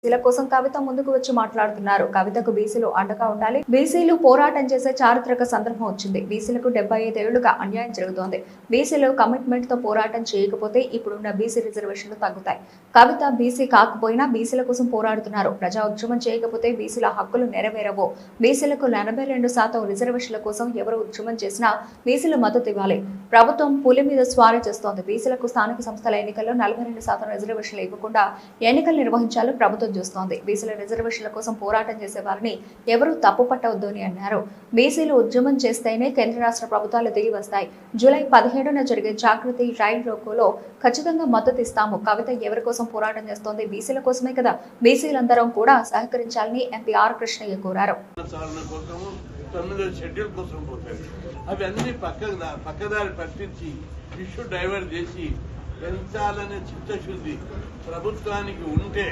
బీసీల కోసం కవిత ముందుకు వచ్చి మాట్లాడుతున్నారు. కవితకు బీసీలు అండగా ఉండాలి. బీసీలు పోరాటం చేసే చారిత్రక సందర్భం వచ్చింది. బీసీలకు 75 ఏళ్లుగా అన్యాయం జరుగుతోంది. బీసీలు కమిట్మెంట్ తో పోరాటం చేయకపోతే ఇప్పుడున్న బీసీ రిజర్వేషన్లు తగ్గుతాయి. కవిత బీసీ కాకపోయినా బీసీల కోసం పోరాడుతున్నారు. ప్రజా ఉద్యమం చేయకపోతే బీసీల హక్కులు నెరవేరవు. బీసీలకు 82% రిజర్వేషన్ల కోసం ఎవరు ఉద్యమం చేసినా బీసీలు మద్దతు ఇవ్వాలి. ప్రభుత్వం పులి మీద స్వారీ చేస్తోంది. బీసీలకు స్థానిక సంస్థల ఎన్నికల్లో 42% రిజర్వేషన్లు ఇవ్వకుండా ఎన్నికలు నిర్వహించాలని ప్రభుత్వం చూస్తోంది. బీసీల రిజర్వేషన్ల కోసం పోరాటం చేసే వారిని ఎవరూ తప్పు పట్టవద్దు అని అన్నారు. బీసీలు ఉద్యమం చేస్తేనే కేంద్ర రాష్ట్ర ప్రభుత్వాలు దిగి వస్తాయి. జూలై 17న జరిగే జాగృతి రైల్ రోకోలో ఖచ్చితంగా మద్దతు ఇస్తాము. కవిత ఎవరి కోసం పోరాటం చేస్తోంది? బీసీల కోసమే కదా. బీసీలందరం కూడా సహకరించాలని ఎంపీ ఆర్ కృష్ణయ్య కోరారు. అవన్నీ పక్కదారి పట్టించి ఇష్యూ డైవర్ట్ చేసి పెంచాలనే చిత్తశుద్ధి ప్రభుత్వానికి ఉంటే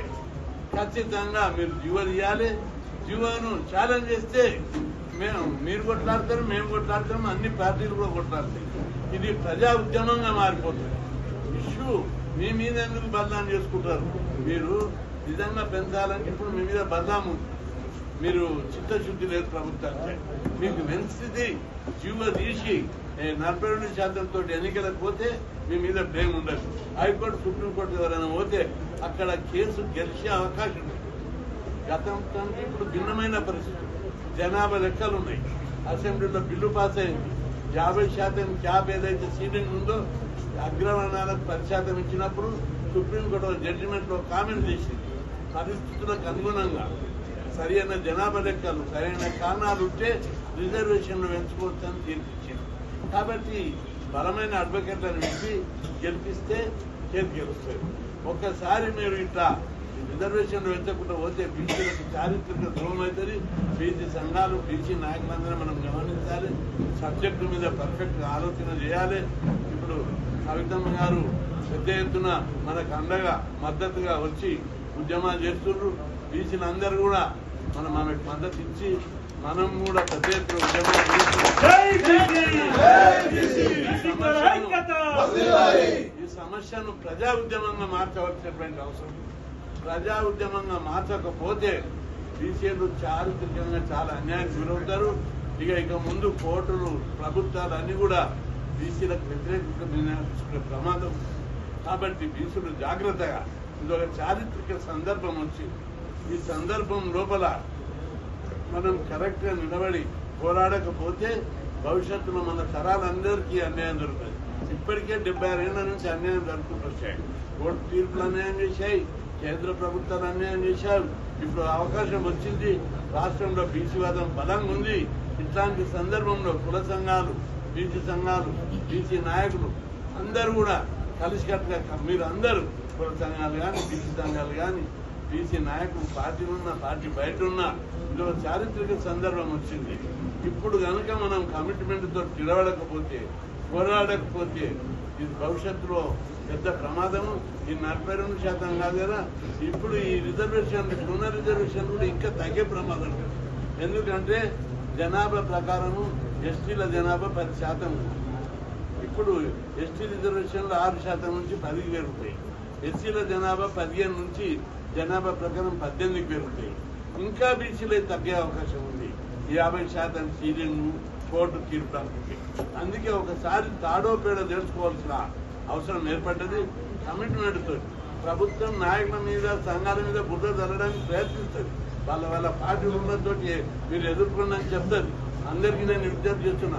ఖచ్చితంగా మీరు జీవో తీయాలి. జీవోను ఛాలెంజ్ చేస్తే మీరు కొట్లాడతారు, మేము కొట్లాడతాము, అన్ని పార్టీలు కూడా కొట్లాడతాయి. ఇది ప్రజా ఉద్యమంగా మారిపోతుంది. ఇష్యూ మీ మీద ఎందుకు బదనాం చేసుకుంటారు? మీరు నిజంగా పెంచాలంటే ఇప్పుడు మీ మీద బదనాము, మీరు చిత్తశుద్ధి లేదు ప్రభుత్వానికి. మీకు వెన్సిది జీవో తీసి 42% ఎన్నికలకు పోతే మీ మీద బ్లేమ్ ఉండదు. హైకోర్టు, సుప్రీంకోర్టు ఎవరైనా పోతే అక్కడ కేసు గెలిచే అవకాశం ఉంది. గతం కంటే ఇప్పుడు భిన్నమైన పరిస్థితి. జనాభా లెక్కలు ఉన్నాయి. అసెంబ్లీలో బిల్లు పాస్ అయింది. 50% క్యాప్ ఏదైతే సీలింగ్ ఉందో అగ్రవర్ణాలకు 10% ఇచ్చినప్పుడు సుప్రీంకోర్టు జడ్జిమెంట్ లో కామెంట్ చేసింది. పరిస్థితులకు అనుగుణంగా సరైన జనాభా లెక్కలు, సరైన కారణాలు ఉంటే రిజర్వేషన్లు పెంచుకోవచ్చని తీర్పిచ్చింది. కాబట్టి బలమైన అడ్వకేట్లను పెట్టి గెలిపిస్తే చేతి గెలుస్తారు. ఒక్కసారి మీరు ఇట్లా రిజర్వేషన్లు పెంచకుండా పోతే బీసీలకు చారిత్రక ద్రోహం అవుతుంది. బీసీ సంఘాలు, బీసీ నాయకులందరూ మనం గమనించాలి. సబ్జెక్టు మీద పర్ఫెక్ట్ ఆలోచన చేయాలి. ఇప్పుడు కవితమ్మ గారు పెద్ద ఎత్తున మనకు అండగా మద్దతుగా వచ్చి ఉద్యమాలు చేస్తున్నారు. బీసీలందరూ కూడా మనకు మద్దతు ఇచ్చి మనం కూడా పెద్ద ఎత్తున ఉద్యమాలు ఈ సమస్యను ప్రజా ఉద్యమంగా మార్చవలసినటువంటి అవసరం. ప్రజా ఉద్యమంగా మార్చకపోతే బీసీలు చారిత్రకంగా చాలా అన్యాయానికి గురవుతారు. ఇక ముందు కోర్టులు, ప్రభుత్వాలు అన్ని కూడా బీసీలకు వ్యతిరేకంగా నిర్ణయించుకునే ప్రమాదం. కాబట్టి బీసీలు జాగ్రత్తగా, ఇదొక చారిత్రక సందర్భం వచ్చి ఈ సందర్భం లోపల మనం కరెక్ట్ గా నిలబడి పోరాడకపోతే భవిష్యత్తులో మన తరాలందరికీ అన్యాయం జరుగుతుంది. ఇప్పటికే 76 ఏళ్ల నుంచి అన్యాయం జరుగుతూ వచ్చాయి. కోర్టు తీర్పులు అన్యాయం చేశాయి, కేంద్ర ప్రభుత్వాలు అన్యాయం చేశారు. ఇప్పుడు అవకాశం వచ్చింది. రాష్ట్రంలో బీసీవాదం బలంగా ఉంది. ఇట్లాంటి సందర్భంలో కుల సంఘాలు, బీసీ సంఘాలు, బీసీ నాయకులు అందరూ కూడా కలిసికట్టుగా మీరు అందరూ కుల సంఘాలు కానీ, బీసీ సంఘాలు కానీ, బీసీ నాయకులు పార్టీలు ఉన్న, పార్టీ బయట ఉన్నా ఇందులో చారిత్రక సందర్భం వచ్చింది. ఇప్పుడు కనుక మనం కమిట్మెంట్ తో నిలబడకపోతే, పోరాడకపోతే ఇది భవిష్యత్తులో పెద్ద ప్రమాదము. ఈ 42% కాదు కదా, ఇప్పుడు ఈ రిజర్వేషన్, ఉన్న రిజర్వేషన్ కూడా ఇంకా తగ్గే ప్రమాదం లేదు. ఎందుకంటే జనాభా ప్రకారము ఎస్టీల జనాభా 10% ఉంది. ఇప్పుడు ఎస్టీ రిజర్వేషన్లు 6% నుంచి 10కి పెరుగుతాయి. ఎస్సీల జనాభా 15 నుంచి జనాభా ప్రకారం 18కి పెరుగుతాయి. ఇంకా బీసీలు తగ్గే అవకాశం ఉంది. 50% సీలింగ్ కోర్టు తీర్పు. అందుకే ఒకసారి తాడో పేడ తెలుసుకోవాల్సిన అవసరం ఏర్పడ్డది. కమిట్మెంట్ తో ప్రభుత్వం నాయకుల మీద, సంఘాల మీద బుద్ధ జరగడానికి ప్రయత్నిస్తుంది. వాళ్ళ పార్టీ ఉన్నతోటి మీరు ఎదుర్కొందని చెప్తుంది. అందరికీ నేను విజ్ఞప్తి చేస్తున్నా.